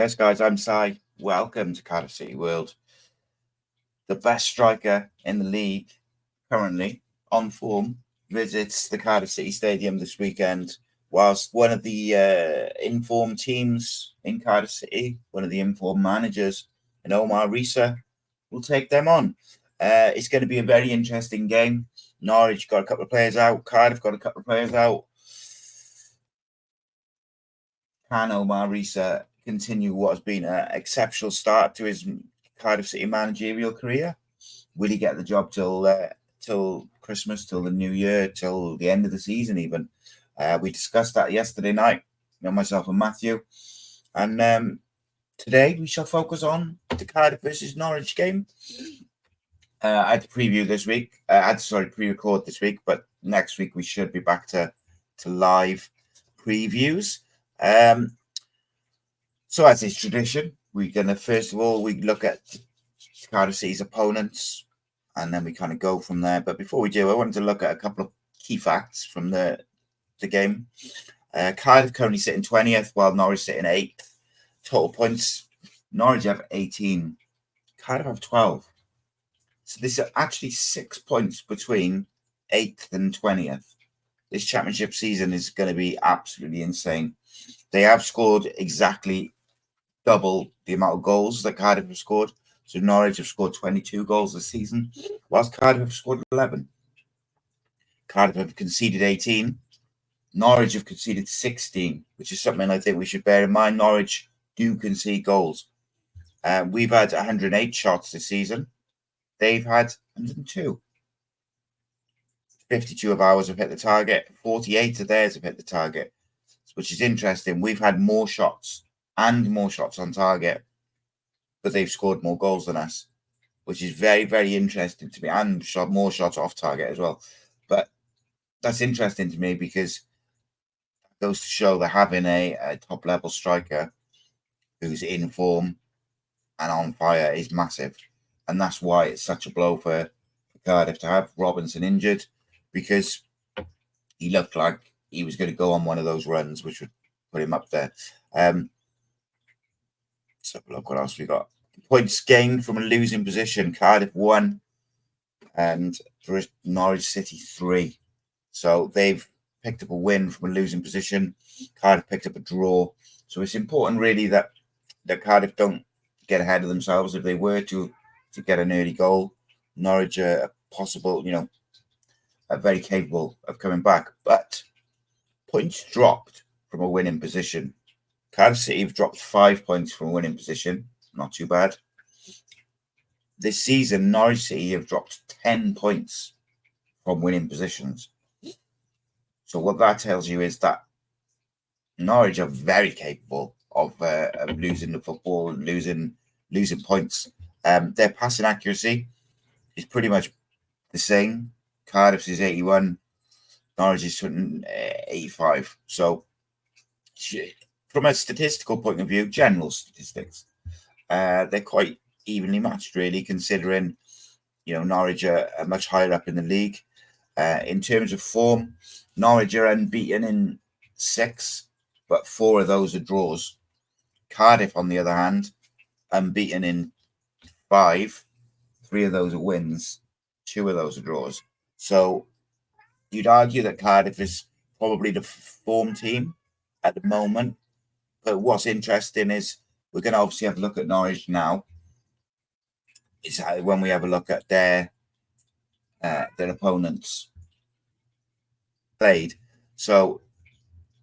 Yes, guys, I'm Si. Welcome to Cardiff City World. The best striker in the league currently on form visits the Cardiff City Stadium this weekend, whilst one of the informed teams in Cardiff City, one of the informed managers, and Rhys, will take them on. It's going to be a very interesting game. Norwich got a couple of players out. Cardiff got a couple of players out. Can Rhys continue what has been an exceptional start to his Cardiff City managerial career? Will he get the job till Christmas, till the new year, till the end of the season even? We discussed that yesterday night, myself and Matthew. And today we shall focus on the Cardiff versus Norwich game. I had to preview this week. Pre-record this week, but next week we should be back to live previews. So as is tradition, we're going to, first of all, we look at Cardiff City's opponents, and then we kind of go from there. But before we do, I wanted to look at a couple of key facts from the game. Cardiff currently sitting 20th, while Norwich sitting 8th. Total points, Norwich have 18. Cardiff have 12. So there's actually 6 points between 8th and 20th. This championship season is going to be absolutely insane. They have scored exactly double the amount of goals that Cardiff have scored. So Norwich have scored 22 goals this season, whilst Cardiff have scored 11. Cardiff have conceded 18. Norwich have conceded 16, which is something I think we should bear in mind. Norwich do concede goals. We've had 108 shots this season. They've had 102. 52 of ours have hit the target. 48 of theirs have hit the target, which is interesting. We've had more shots and more shots on target, but they've scored more goals than us, which is very, very interesting to me, and more shots off target as well. But that's interesting to me because it goes to show that having a top-level striker who's in form and on fire is massive. And that's why it's such a blow for Cardiff to have Robinson injured, because he looked like he was going to go on one of those runs, which would put him up there. Let's have a look what else we got. Points gained from a losing position. Cardiff 1 and Norwich City 3. So they've picked up a win from a losing position. Cardiff picked up a draw. So it's important really that Cardiff don't get ahead of themselves. If they were to get an early goal, Norwich are possible, are very capable of coming back. But points dropped from a winning position. Cardiff City have dropped 5 points from a winning position. Not too bad. This season, Norwich City have dropped 10 points from winning positions. So what that tells you is that Norwich are very capable of losing the football and losing points. Their passing accuracy is pretty much the same. Cardiff's is 81. Norwich is 85. So from a statistical point of view, general statistics, they're quite evenly matched, really, considering, Norwich are much higher up in the league. In terms of form, Norwich are unbeaten in 6, but 4 of those are draws. Cardiff, on the other hand, unbeaten in 5. 3 of those are wins. 2 of those are draws. So you'd argue that Cardiff is probably the form team at the moment. But what's interesting is we're going to obviously have a look at Norwich now. Is when we have a look at their opponents played. So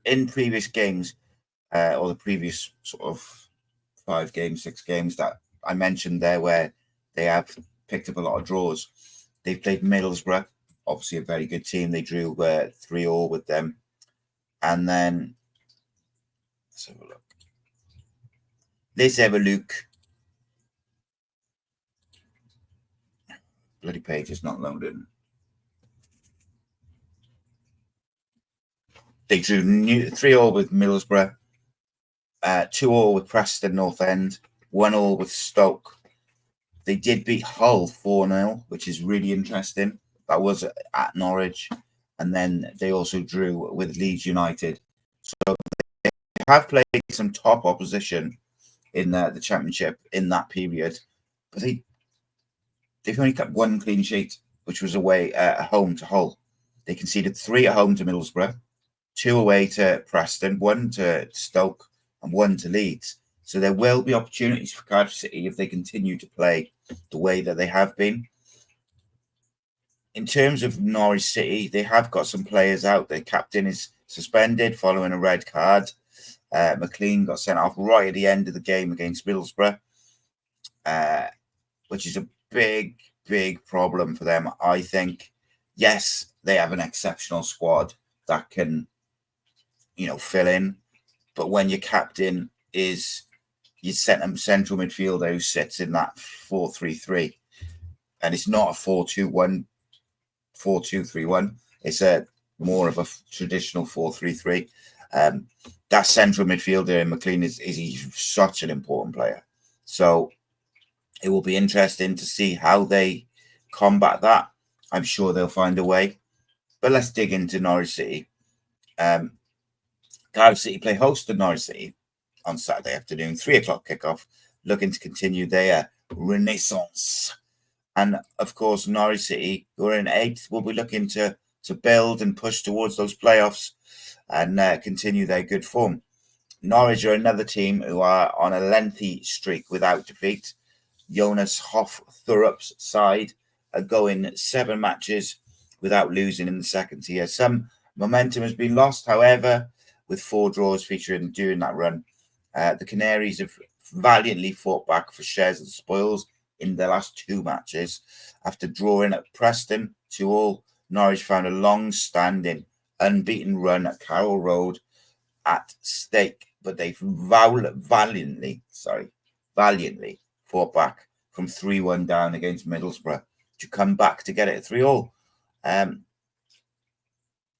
in previous games, or the previous sort of 5 games, 6 games that I mentioned there, where they have picked up a lot of draws, they've played Middlesbrough, obviously a very good team. They drew 3-3 with them. And then, let's have a look. Let's have a look. Bloody page is not loading. They drew 3-3 with Middlesbrough, 2-2 with Preston North End, 1-1 with Stoke. They did beat Hull 4-0, which is really interesting. That was at Norwich. And then they also drew with Leeds United. So they have played some top opposition in the Championship in that period. But they've only kept one clean sheet, which was away at home to Hull. They conceded 3 at home to Middlesbrough, 2 away to Preston, 1 to Stoke, and 1 to Leeds. So there will be opportunities for Cardiff City if they continue to play the way that they have been. In terms of Norwich City, they have got some players out. Their captain is suspended following a red card. McLean got sent off right at the end of the game against Middlesbrough, which is a big problem for them, I think. Yes, they have an exceptional squad that can, fill in. But when your captain is your central midfielder who sits in that 4-3-3, and it's not a 4-2-1, 4-2-3-1, it's a more of a traditional 4-3-3. That central midfielder in McLean is such an important player. So it will be interesting to see how they combat that. I'm sure they'll find a way. But let's dig into Norwich City. Cardiff City play host to Norwich City on Saturday afternoon, 3:00 kickoff, looking to continue their renaissance. And of course, Norwich City, who are in 8th, will be looking to build and push towards those playoffs and continue their good form. Norwich are another team who are on a lengthy streak without defeat. Jonas Hoff-Thurup's side are going 7 matches without losing in the second tier. Some momentum has been lost, however, with 4 draws featuring during that run. The Canaries have valiantly fought back for shares of the spoils in their last 2 matches. After drawing at Preston 2-2, Norwich found a long-standing unbeaten run at Carroll Road at stake, but they've valiantly fought back from 3-1 down against Middlesbrough to come back to get it at 3-3.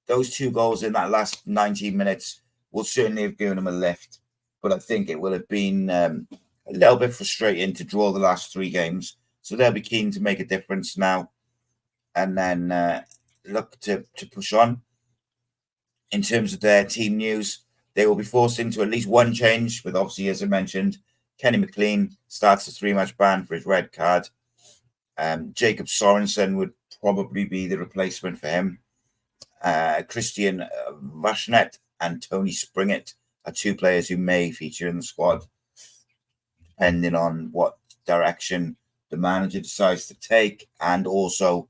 Those 2 goals in that last 19 minutes will certainly have given them a lift, but I think it will have been a little bit frustrating to draw the last 3 games. So they'll be keen to make a difference now and then look to push on. In terms of their team news, they will be forced into at least one change, with obviously, as I mentioned, Kenny McLean starts a 3-match ban for his red card. Jacob Sorensen would probably be the replacement for him. Christian Vashnet and Tony Springett are 2 players who may feature in the squad, depending on what direction the manager decides to take and also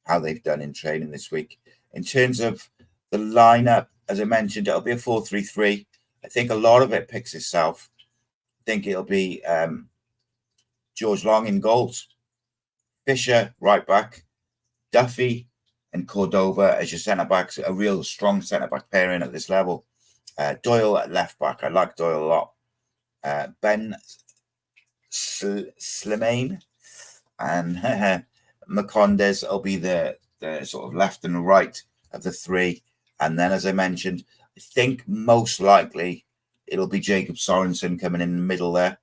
how they've done in training this week. In terms of the lineup, as I mentioned, it'll be a 4-3-3. I think a lot of it picks itself. I think it'll be George Long in goals, Fisher right back, Duffy and Cordova as your centre-backs, a real strong centre-back pairing at this level. Doyle at left-back. I like Doyle a lot. Ben Slimane and Macondes will be the sort of left and right of the 3. And then, as I mentioned, I think most likely it'll be Jacob Sorensen coming in the middle there,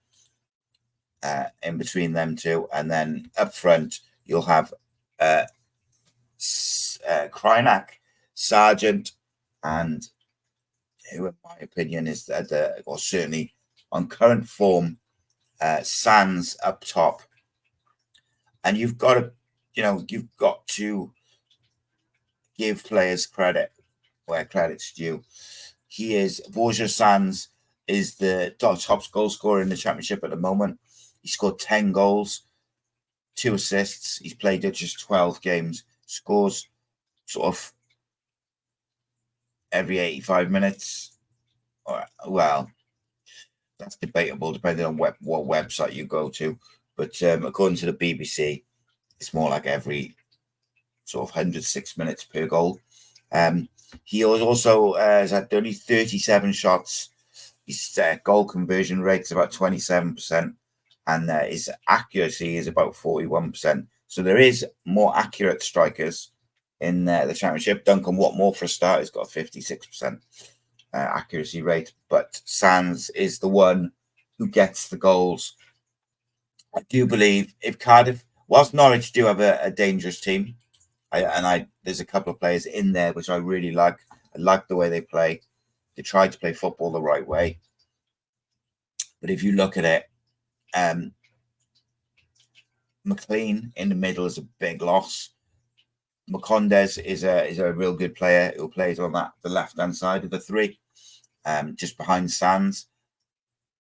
in between them 2. And then up front, you'll have Krynak, Sargent, and who, in my opinion, is or certainly on current form, Sands up top. And you've got to give players credit where credit's due. Borja Sands is the top goal scorer in the Championship at the moment. He scored 10 goals, 2 assists. He's played just 12 games. Scores sort of every 85 minutes. Well, that's debatable depending on what website you go to. But according to the BBC, it's more like every sort of 106 minutes per goal. He also has had only 37 shots. His goal conversion rate is about 27%, and his accuracy is about 41%. So there is more accurate strikers in the Championship. Duncan Watmore, for a start, has got a 56% accuracy rate, but Sands is the one who gets the goals. I do believe if Cardiff, whilst Norwich do have a dangerous team, there's a couple of players in there which I really like. I like the way they play. They try to play football the right way. But if you look at it, McLean in the middle is a big loss. Macondes is a real good player who plays on the left hand side of the three, just behind Sands.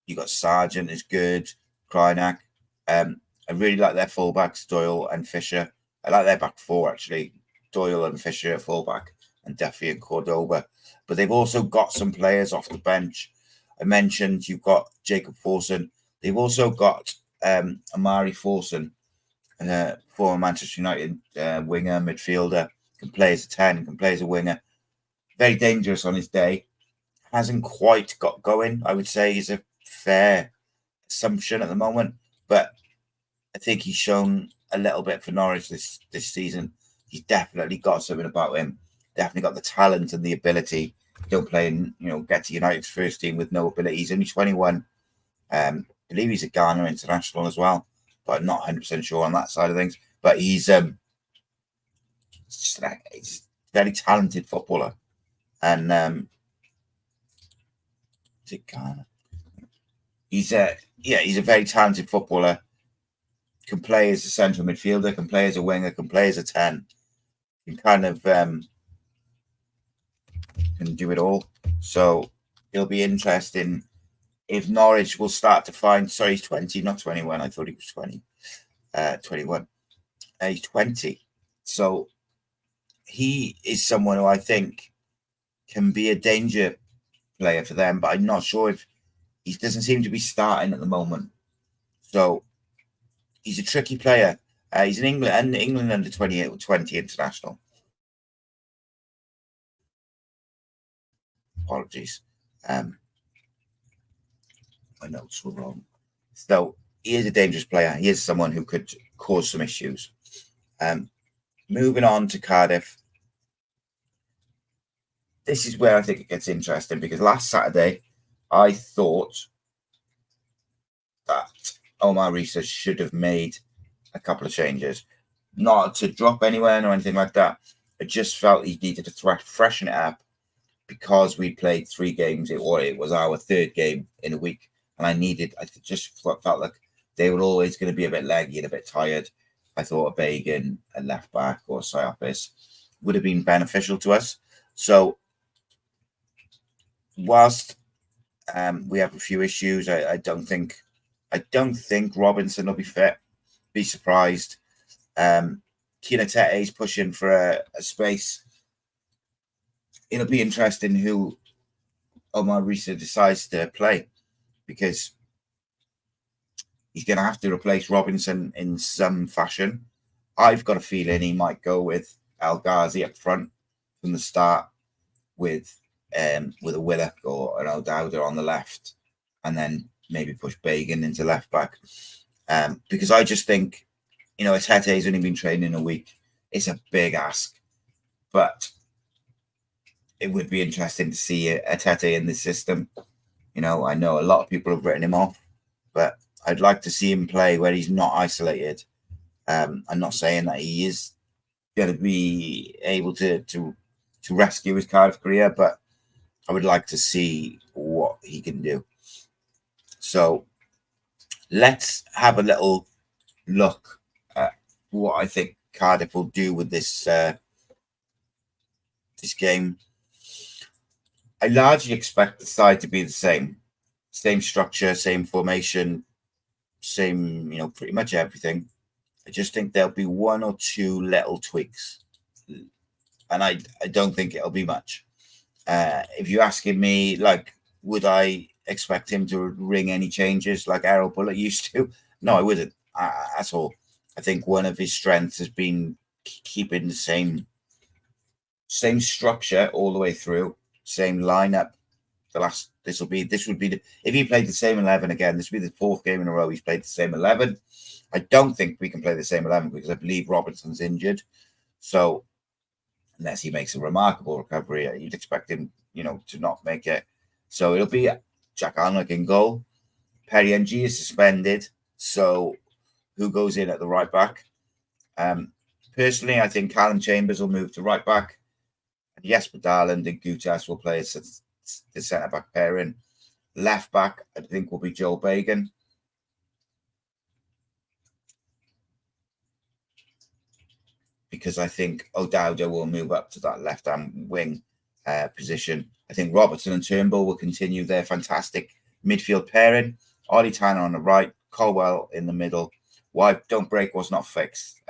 You got Sargent is good, Krynak. I really like their fullbacks, Doyle and Fisher. I like their back four actually, Doyle and Fisher at fullback, and Duffy and Cordoba. But they've also got some players off the bench. I mentioned you've got Jacob Forson. They've also got Amari Forson, former Manchester United winger, midfielder, can play as a 10, can play as a winger. Very dangerous on his day. Hasn't quite got going, I would say, is a fair assumption at the moment. But I think he's shown a little bit for Norwich this season. He's definitely got something about him. Definitely got the talent and the ability. Don't play and get to United's first team with no ability. He's only 21. I believe he's a Ghana international as well, but I'm not 100% sure on that side of things. But he's he's a very talented footballer, and is it Ghana? He's a very talented footballer. Can play as a central midfielder, can play as a winger, can play as a 10. Can kind of can do it all. So it'll be interesting if Norwich will start to find. Sorry, he's 20, not 21. I thought he was 20. 21. He's 20. So he is someone who I think can be a danger player for them, but I'm not sure if he doesn't seem to be starting at the moment. So he's a tricky player. He's an England under 20 international. Apologies. My notes were wrong. So he is a dangerous player. He is someone who could cause some issues. Moving on to Cardiff. This is where I think it gets interesting, because last Saturday I thought that Omar Rhys should have made a couple of changes. Not to drop anyone or anything like that. I just felt he needed to freshen it up, because we played 3 games. It was our 3rd game in a week. And I just felt like they were always going to be a bit leggy and a bit tired. I thought a Bagan, a left back, or Siopis would have been beneficial to us. So whilst we have a few issues, I don't think Robinson will be fit. Be surprised. Kinatete is pushing for a space. It'll be interesting who Omar Rhys decides to play, because he's going to have to replace Robinson in some fashion. I've got a feeling he might go with Al Ghazi up front from the start, with a Willock or an O'Dowda on the left, and then maybe push Bagan into left back. Because I just think, Atete's only been training a week. It's a big ask, but it would be interesting to see Atete in this system. I know a lot of people have written him off, but I'd like to see him play where he's not isolated. I'm not saying that he is going to be able to rescue his Cardiff career, but I would like to see what he can do. So let's have a little look at what I think Cardiff will do with this game. I largely expect the side to be the same structure, same formation, same, pretty much everything. I just think there'll be 1 or 2 little tweaks, and I don't think it'll be much. If you're asking me, would I expect him to ring any changes like Errol Bullock used to? No, I wouldn't at all. I think one of his strengths has been keeping the same structure all the way through, same lineup. This would be if he played the same 11 again, this would be the 4th game in a row he's played the same 11. I don't think we can play the same 11, because I believe Robinson's injured. So unless he makes a remarkable recovery, you'd expect him, to not make it. So it'll be Jack Arnold in goal. Perry NG is suspended. So who goes in at the right back? Personally, I think Callum Chambers will move to right back. And Jesper Darland and Gutas will play as the centre back pairing. Left back, I think, will be Joel Bagan. Because I think O'Dowda will move up to that left-hand wing position. I think Robertson and Turnbull will continue their fantastic midfield pairing. Ollie Tanner on the right, Colwell in the middle. Why don't break what's not fixed.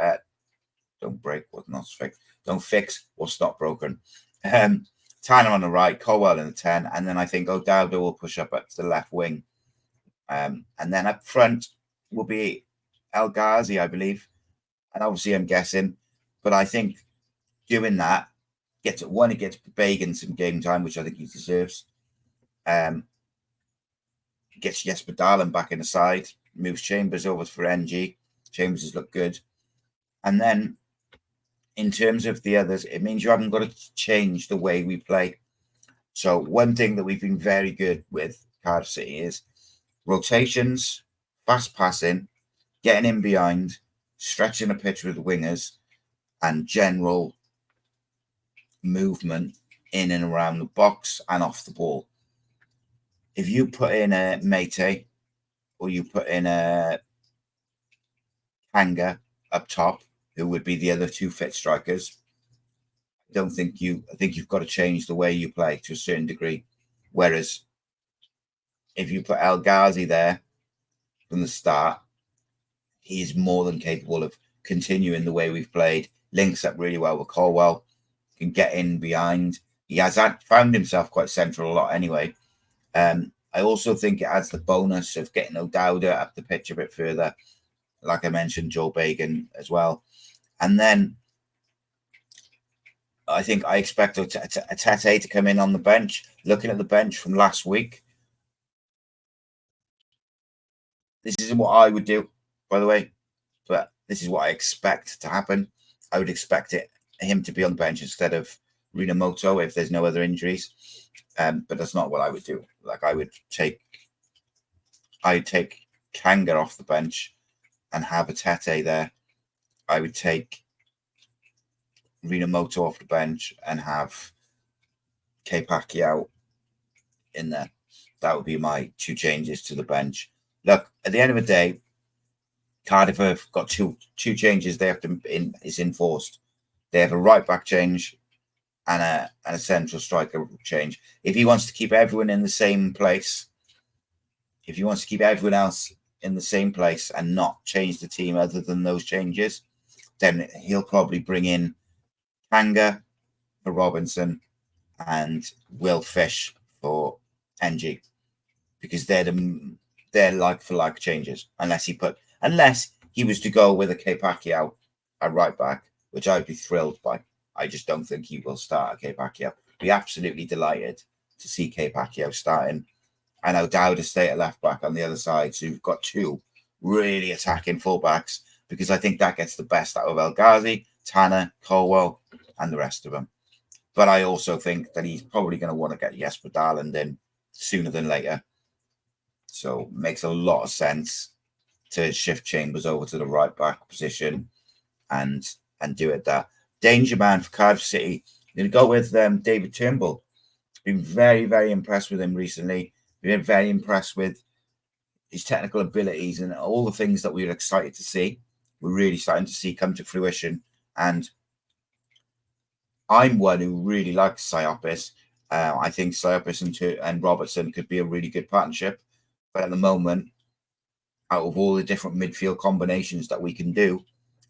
Don't break what's not fixed. Don't fix what's not broken. Tanner on the right, Colwell in the 10, and then I think O'Dowda will push up to the left wing. And then up front will be El Ghazi, I believe. And obviously I'm guessing, but I think doing that it gets Bagan some game time, which I think he deserves. Gets Jesper Darlin back in the side, moves Chambers over for NG. Chambers has looked good. And then in terms of the others, it means you haven't got to change the way we play. So one thing that we've been very good with Cardiff City is rotations, fast passing, getting in behind, stretching the pitch with the wingers, and general movement in and around the box and off the ball. If you put in a Matty or you put in a Kanga up top, who would be the other two fit strikers, I think you've got to change the way you play to a certain degree. Whereas if you put El Ghazi there from the start, he is more than capable of continuing the way we've played, links up really well with Colwell, can get in behind. He has found himself quite central a lot anyway. I also think it adds the bonus of getting O'Dowda up the pitch a bit further. Like I mentioned, Joel Bagan as well. And then I think I expect a Tete to come in on the bench. Looking at the bench from last week, this isn't what I would do, by the way, but this is what I expect to happen. I would expect him to be on the bench instead of Rinamoto if there's no other injuries. But that's not what I would do. Like I'd take Kanga off the bench and have a Tete there. I would take Rinamoto off the bench and have Kepaki out in there. That would be my two changes to the bench. Look, at the end of the day, Cardiff have got two changes they have to is enforced. They have a right back change and a central striker change. If he wants to keep everyone in the same place, if he wants to keep everyone else in the same place and not change the team other than those changes, then he'll probably bring in Kanga for Robinson and Will Fish for NG because they're like for like changes. Unless he was to go with a Kepaki out at right back, which I'd be thrilled by. I just don't think he will start a Kepaki. Be absolutely delighted to see Kepaki starting. And O'Dowda stay at left back on the other side. So you've got two really attacking fullbacks because I think that gets the best out of El Ghazi, Tanner, Colwell, and the rest of them. But I also think that he's probably going to want to get Jesper Darlin in sooner than later. So it makes a lot of sense to shift Chambers over to the right back position and do it there. Danger man for Cardiff City. I'm going to go with David Turnbull. Been very, very impressed with him recently. Been very impressed with his technical abilities and all the things that we were excited to see. We're really starting to see come to fruition. And I'm one who really likes Siopis. I think Siopis and Robertson could be a really good partnership. But at the moment, out of all the different midfield combinations that we can do,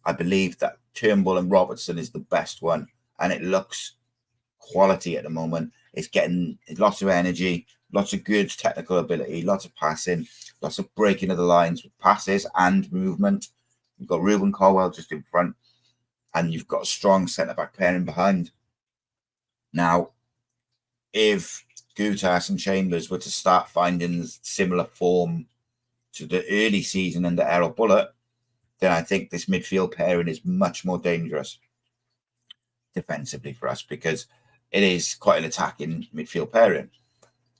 I believe that Turnbull and Robertson is the best one. And it looks quality at the moment. It's getting lots of energy, lots of good technical ability, lots of passing, lots of breaking of the lines with passes and movement. You've got Ruben Colwell just in front, and you've got a strong centre-back pairing behind. Now, if Gutas and Chambers were to start finding similar form to the early season under Errol Bullitt, then I think this midfield pairing is much more dangerous defensively for us because it is quite an attacking midfield pairing.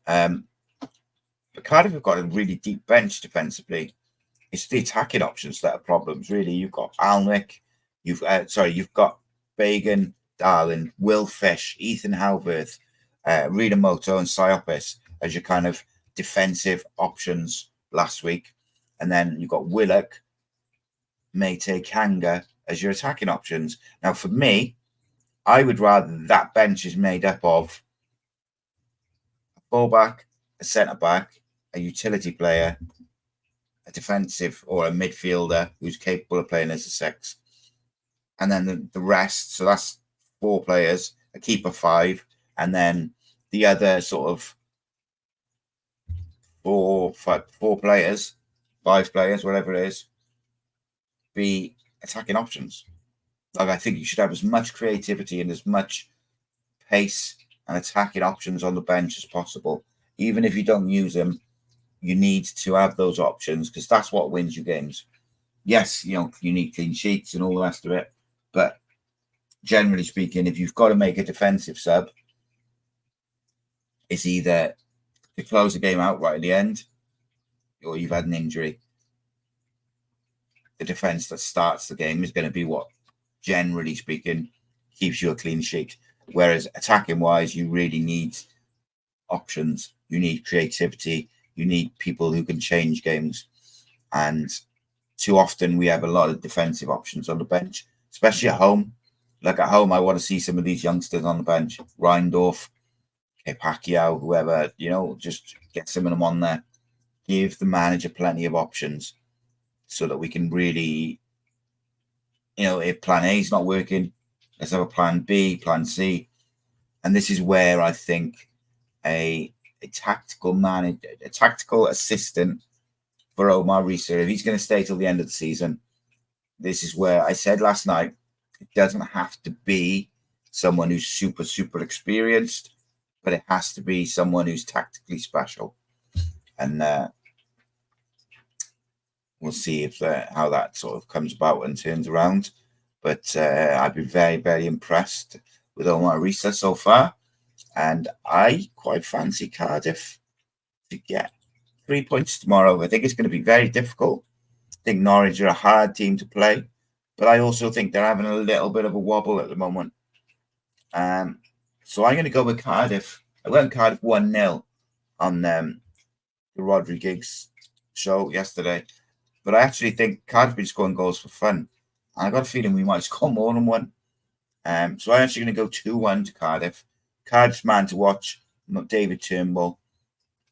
But Cardiff have got a really deep bench defensively. It's the attacking options that are problems, really. You've got Alnwick, you've got Bagan, Darlin, Will Fish, Ethan Halworth, Rinamoto and Siopis as your kind of defensive options last week. And then you've got Willock, Mate, Kanga as your attacking options. Now, for me, I would rather that bench is made up of a fullback, a centre-back, a utility player, a defensive or a midfielder who's capable of playing as a 6. And then the rest, so that's 4 players, a keeper 5, and then the other sort of 4 players, 5 players, whatever it is, be attacking options. Like, I think you should have as much creativity and as much pace and attacking options on the bench as possible. Even if you don't use them, you need to have those options because that's what wins you games. Yes, you need clean sheets and all the rest of it. But generally speaking, if you've got to make a defensive sub, it's either to close the game out right at the end or you've had an injury. The defense that starts the game is going to be what, generally speaking, keeps you a clean sheet. Whereas attacking-wise, you really need options. You need creativity. You need people who can change games. And too often we have a lot of defensive options on the bench, especially at home. Like at home, I want to see some of these youngsters on the bench. Reindorf, Pacquiao, whoever, just get some of them on there. Give the manager plenty of options so that we can really, if plan A is not working, let's have a plan B, plan C. And this is where I think a tactical manager, a tactical assistant for Omar Rhys, if he's going to stay till the end of the season, this is where I said last night, it doesn't have to be someone who's super, super experienced, but it has to be someone who's tactically special. And we'll see if how that sort of comes about and turns around. But I've been very, very impressed with Omar Rhys so far. And I quite fancy Cardiff to get 3 points tomorrow. I think it's going to be very difficult. I think Norwich are a hard team to play. But I also think they're having a little bit of a wobble at the moment. So I'm going to go with Cardiff. I went Cardiff 1-0 on the Rhodri Giggs show yesterday. But I actually think Cardiff been scoring goals for fun. And I got a feeling we might score more than one. So I'm actually going to go 2-1 to Cardiff. Cardiff's man to watch, not David Turnbull.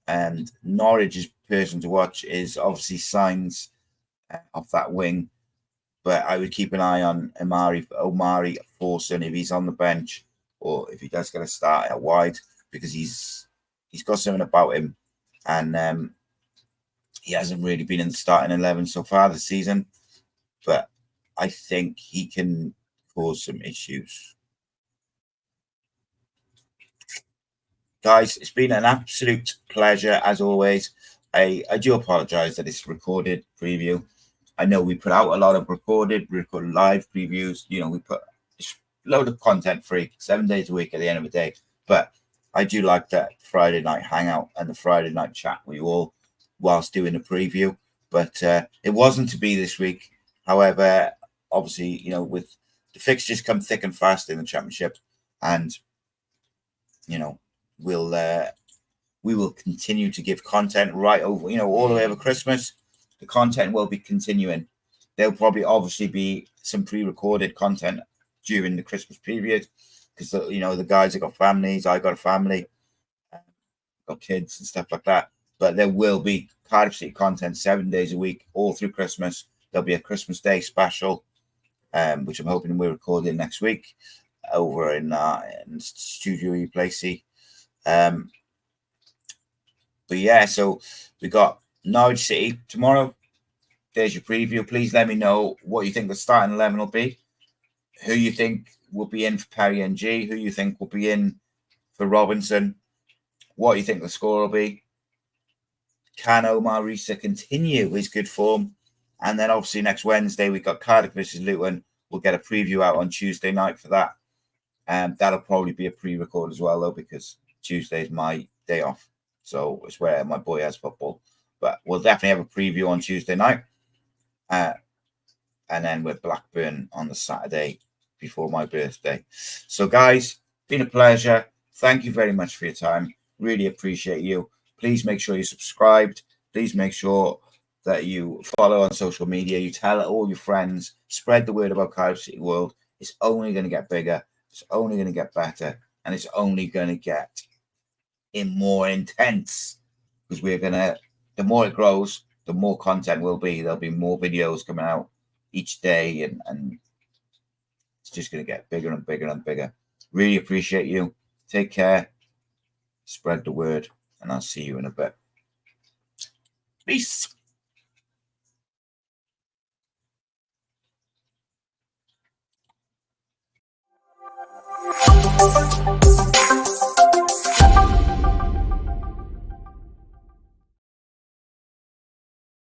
And Norwich's person to watch is obviously Signs off that wing. But I would keep an eye on Omari Forson if he's on the bench or if he does get a start out wide because he's got something about him. And he hasn't really been in the starting 11 so far this season. But I think he can cause some issues. Guys, it's been an absolute pleasure as always. I do apologize that it's recorded preview. I know we put out a lot of recorded live previews. We put a load of content free 7 days a week at the end of the day. But I do like that Friday night hangout and the Friday night chat with you all whilst doing the preview. But it wasn't to be this week. However, obviously, with the fixtures come thick and fast in the championship, and we will continue to give content right over, all the way over Christmas. The content will be continuing. There'll probably obviously be some pre-recorded content during the Christmas period because the guys have got families. I got a family, got kids and stuff like that. But there will be Cardiff City content 7 days a week all through Christmas. There'll be a Christmas Day special, which I'm hoping we're recording next week over in Studio Replacey. But yeah, so we got Norwich City tomorrow. There's your preview. Please let me know what you think the starting 11 will be. Who you think will be in for Perry NG. Who you think will be in for Robinson. What you think the score will be. Can Omar Rhys continue his good form? And then obviously next Wednesday, we've got Cardiff versus Luton. We'll get a preview out on Tuesday night for that. That'll probably be a pre-record as well, though, because Tuesday is my day off. So it's where my boy has football. But we'll definitely have a preview on Tuesday night. And then with Blackburn on the Saturday before my birthday. So, guys, been a pleasure. Thank you very much for your time. Really appreciate you. Please make sure you're subscribed. Please make sure that you follow on social media. You tell all your friends. Spread the word about Cardiff City World. It's only going to get bigger. It's only going to get better. And it's only going to get more intense, because the more it grows, the more content will be. There'll be more videos coming out each day, and it's just going to get bigger and bigger and bigger. Really appreciate you. Take care. Spread the word, and I'll see you in a bit. Peace.